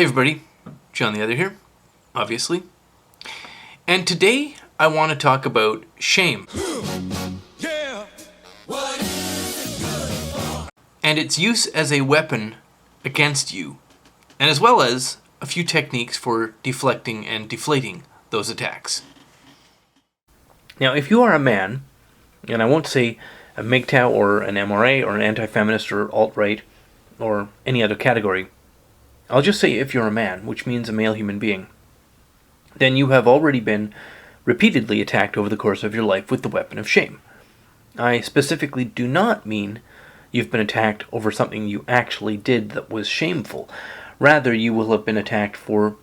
Hey everybody, John the Other here, obviously. And today I want to talk about shame. Yeah. And its use as a weapon against you, and as well as a few techniques for deflecting and deflating those attacks. Now, if you are a man, and I won't say a MGTOW or an MRA or an anti-feminist or alt-right or any other category, I'll just say if you're a man, which means a male human being, then you have already been repeatedly attacked over the course of your life with the weapon of shame. I specifically do not mean you've been attacked over something you actually did that was shameful. Rather, you will have been attacked for,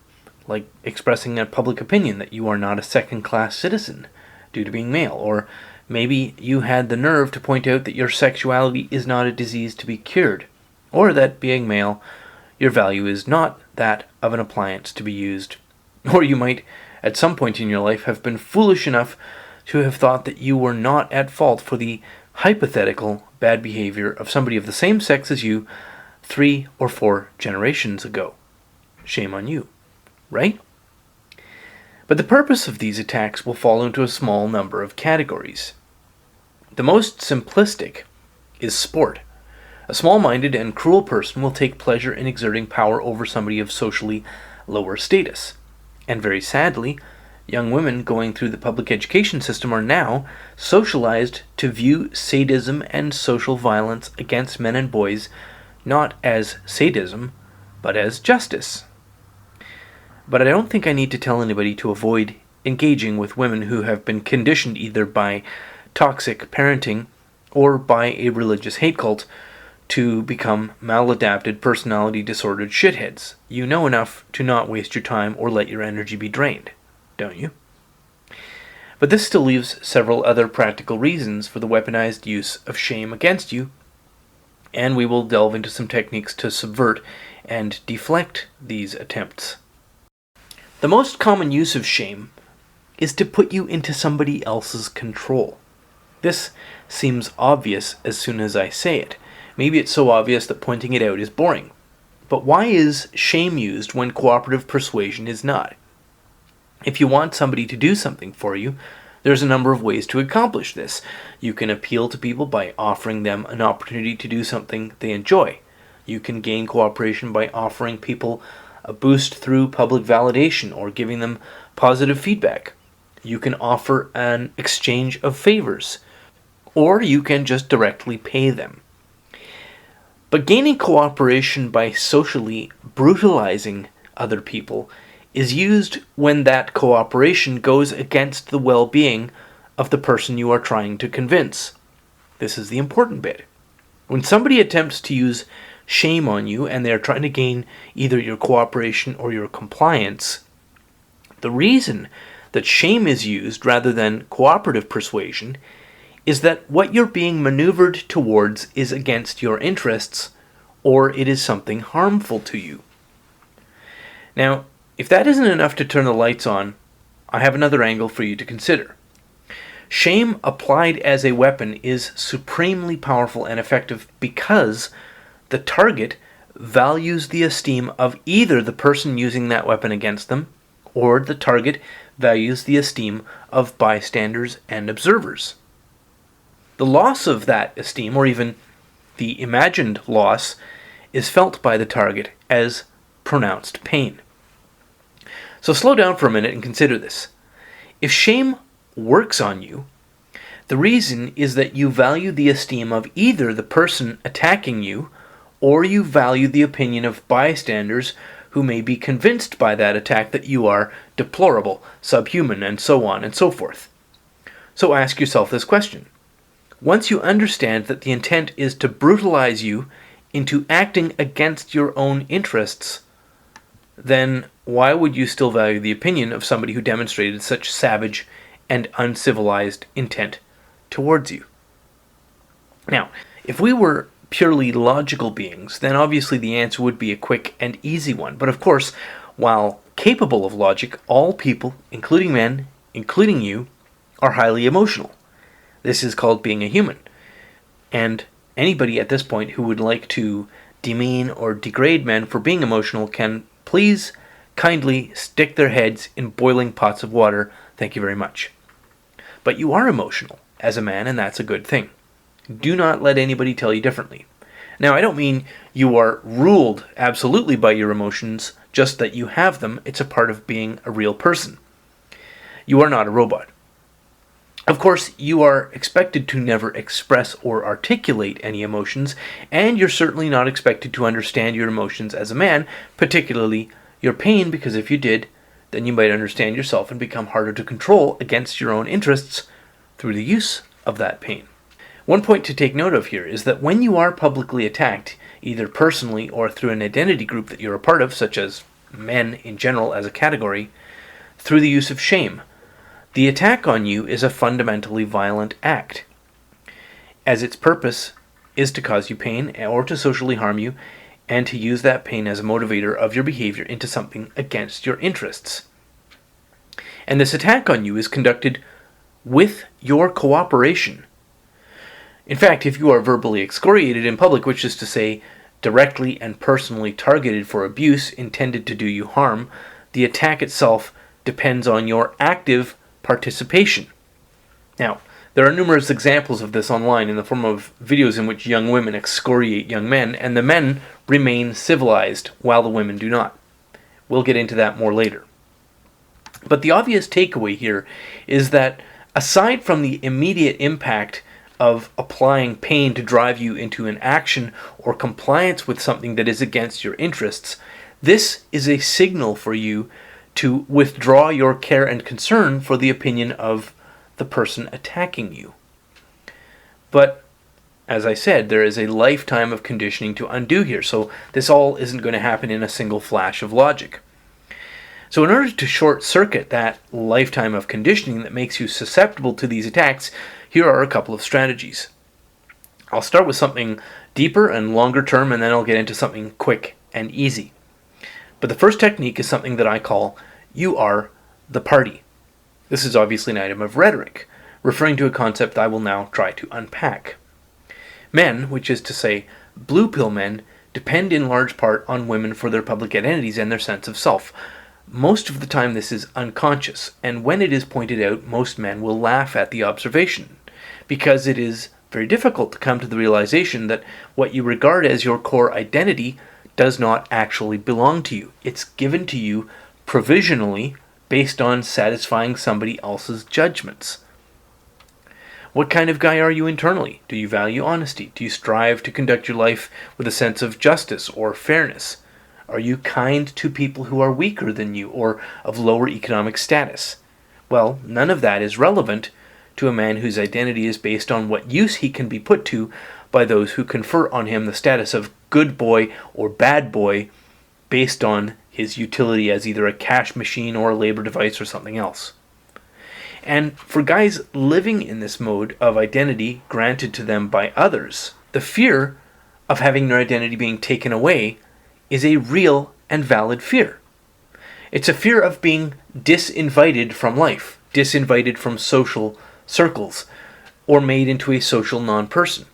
expressing a public opinion that you are not a second-class citizen due to being male, or maybe you had the nerve to point out that your sexuality is not a disease to be cured, or that being male, your value is not that of an appliance to be used. Or you might, at some point in your life, have been foolish enough to have thought that you were not at fault for the hypothetical bad behavior of somebody of the same sex as you 3 or 4 generations ago. Shame on you, right? But the purpose of these attacks will fall into a small number of categories. The most simplistic is sport. A small-minded and cruel person will take pleasure in exerting power over somebody of socially lower status. And very sadly, young women going through the public education system are now socialized to view sadism and social violence against men and boys not as sadism, but as justice. But I don't think I need to tell anybody to avoid engaging with women who have been conditioned either by toxic parenting or by a religious hate cult to become maladapted, personality disordered shitheads. You know enough to not waste your time or let your energy be drained, don't you? But this still leaves several other practical reasons for the weaponized use of shame against you, and we will delve into some techniques to subvert and deflect these attempts. The most common use of shame is to put you into somebody else's control. This seems obvious as soon as I say it. Maybe it's so obvious that pointing it out is boring. But why is shame used when cooperative persuasion is not? If you want somebody to do something for you, there's a number of ways to accomplish this. You can appeal to people by offering them an opportunity to do something they enjoy. You can gain cooperation by offering people a boost through public validation or giving them positive feedback. You can offer an exchange of favors, or you can just directly pay them. But gaining cooperation by socially brutalizing other people is used when that cooperation goes against the well-being of the person you are trying to convince. This is the important bit. When somebody attempts to use shame on you and they're trying to gain either your cooperation or your compliance, the reason that shame is used rather than cooperative persuasion is that what you're being maneuvered towards is against your interests, or it is something harmful to you. Now, if that isn't enough to turn the lights on, I have another angle for you to consider. Shame applied as a weapon is supremely powerful and effective because the target values the esteem of either the person using that weapon against them, or the target values the esteem of bystanders and observers. The loss of that esteem, or even the imagined loss, is felt by the target as pronounced pain. So slow down for a minute and consider this. If shame works on you, the reason is that you value the esteem of either the person attacking you, or you value the opinion of bystanders who may be convinced by that attack that you are deplorable, subhuman, and so on and so forth. So ask yourself this question. Once you understand that the intent is to brutalize you into acting against your own interests, then why would you still value the opinion of somebody who demonstrated such savage and uncivilized intent towards you? Now, if we were purely logical beings, then obviously the answer would be a quick and easy one. But of course, while capable of logic, all people, including men, including you, are highly emotional. This is called being a human. And anybody at this point who would like to demean or degrade men for being emotional can please kindly stick their heads in boiling pots of water. Thank you very much. But you are emotional as a man, and that's a good thing. Do not let anybody tell you differently. Now, I don't mean you are ruled absolutely by your emotions, just that you have them. It's a part of being a real person. You are not a robot. Of course, you are expected to never express or articulate any emotions, and you're certainly not expected to understand your emotions as a man, particularly your pain, because if you did, then you might understand yourself and become harder to control against your own interests through the use of that pain. One point to take note of here is that when you are publicly attacked, either personally or through an identity group that you're a part of, such as men in general as a category, through the use of shame, the attack on you is a fundamentally violent act, as its purpose is to cause you pain or to socially harm you, and to use that pain as a motivator of your behavior into something against your interests. And this attack on you is conducted with your cooperation. In fact, if you are verbally excoriated in public, which is to say, directly and personally targeted for abuse intended to do you harm, the attack itself depends on your active participation. Now, there are numerous examples of this online in the form of videos in which young women excoriate young men, and the men remain civilized while the women do not. We'll get into that more later. But the obvious takeaway here is that aside from the immediate impact of applying pain to drive you into an action or compliance with something that is against your interests, this is a signal for you to withdraw your care and concern for the opinion of the person attacking you. But, as I said, there is a lifetime of conditioning to undo here, so this all isn't going to happen in a single flash of logic. So in order to short-circuit that lifetime of conditioning that makes you susceptible to these attacks, here are a couple of strategies. I'll start with something deeper and longer term, and then I'll get into something quick and easy. But the first technique is something that I call, you are the party. This is obviously an item of rhetoric, referring to a concept I will now try to unpack. Men, which is to say, blue pill men, depend in large part on women for their public identities and their sense of self. Most of the time this is unconscious, and when it is pointed out, most men will laugh at the observation, because it is very difficult to come to the realization that what you regard as your core identity does not actually belong to you. It's given to you provisionally based on satisfying somebody else's judgments. What kind of guy are you internally? Do you value honesty? Do you strive to conduct your life with a sense of justice or fairness? Are you kind to people who are weaker than you or of lower economic status? Well, none of that is relevant to a man whose identity is based on what use he can be put to by those who confer on him the status of good boy or bad boy based on his utility as either a cash machine or a labor device or something else. And for guys living in this mode of identity granted to them by others, the fear of having their identity being taken away is a real and valid fear. It's a fear of being disinvited from life, disinvited from social circles, or made into a social non-person.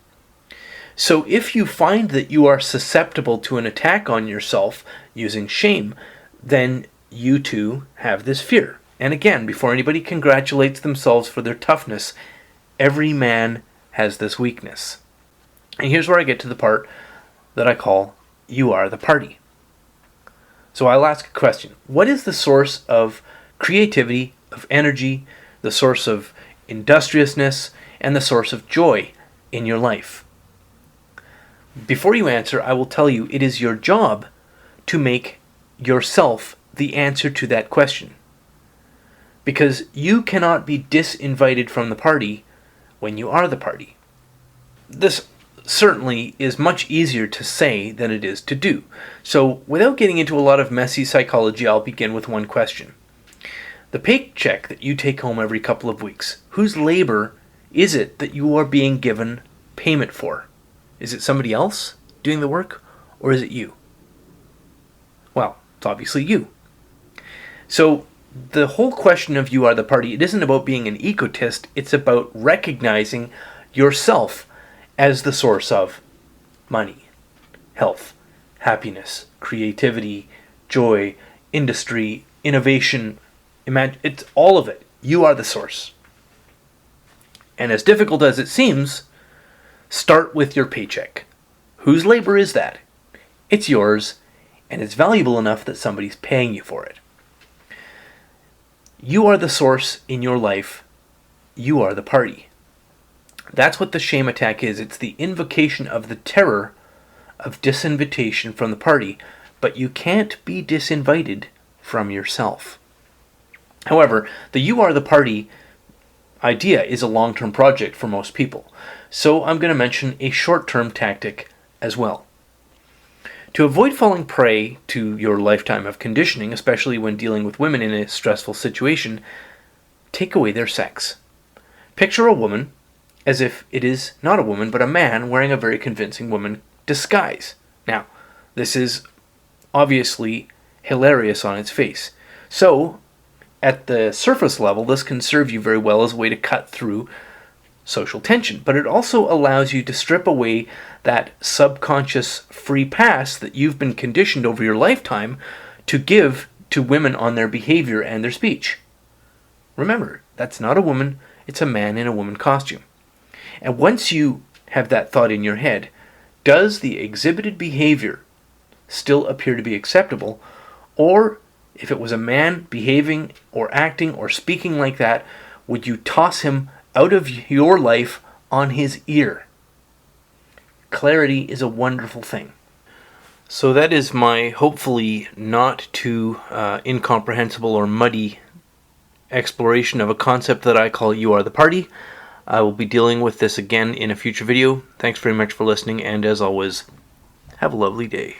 So if you find that you are susceptible to an attack on yourself using shame, then you too have this fear. And again, before anybody congratulates themselves for their toughness, every man has this weakness. And here's where I get to the part that I call, you are the party. So I'll ask a question. What is the source of creativity, of energy, the source of industriousness, and the source of joy in your life? Before you answer, I will tell you it is your job to make yourself the answer to that question. Because you cannot be disinvited from the party when you are the party. This certainly is much easier to say than it is to do. So without getting into a lot of messy psychology, I'll begin with one question. The paycheck that you take home every couple of weeks, whose labor is it that you are being given payment for? Is it somebody else doing the work, or is it you? Well, it's obviously you. So the whole question of you are the party, it isn't about being an egotist, it's about recognizing yourself as the source of money, health, happiness, creativity, joy, industry, innovation, it's all of it. You are the source. And as difficult as it seems, start with your paycheck. Whose labor is that? It's yours, and it's valuable enough that somebody's paying you for it. You are the source in your life. You are the party. That's what the shame attack is. It's the invocation of the terror of disinvitation from the party, but you can't be disinvited from yourself. However, the you are the party idea is a long-term project for most people, so I'm going to mention a short-term tactic as well. To avoid falling prey to your lifetime of conditioning, especially when dealing with women in a stressful situation, take away their sex. Picture a woman as if it is not a woman, but a man wearing a very convincing woman disguise. Now, this is obviously hilarious on its face. So, at the surface level, this can serve you very well as a way to cut through social tension, but it also allows you to strip away that subconscious free pass that you've been conditioned over your lifetime to give to women on their behavior and their speech. Remember, that's not a woman, it's a man in a woman costume. And once you have that thought in your head, does the exhibited behavior still appear to be acceptable? Or if it was a man behaving or acting or speaking like that, would you toss him out of your life on his ear? Clarity is a wonderful thing. So that is my hopefully not too incomprehensible or muddy exploration of a concept that I call You Are the Party. I will be dealing with this again in a future video. Thanks very much for listening, and as always, have a lovely day.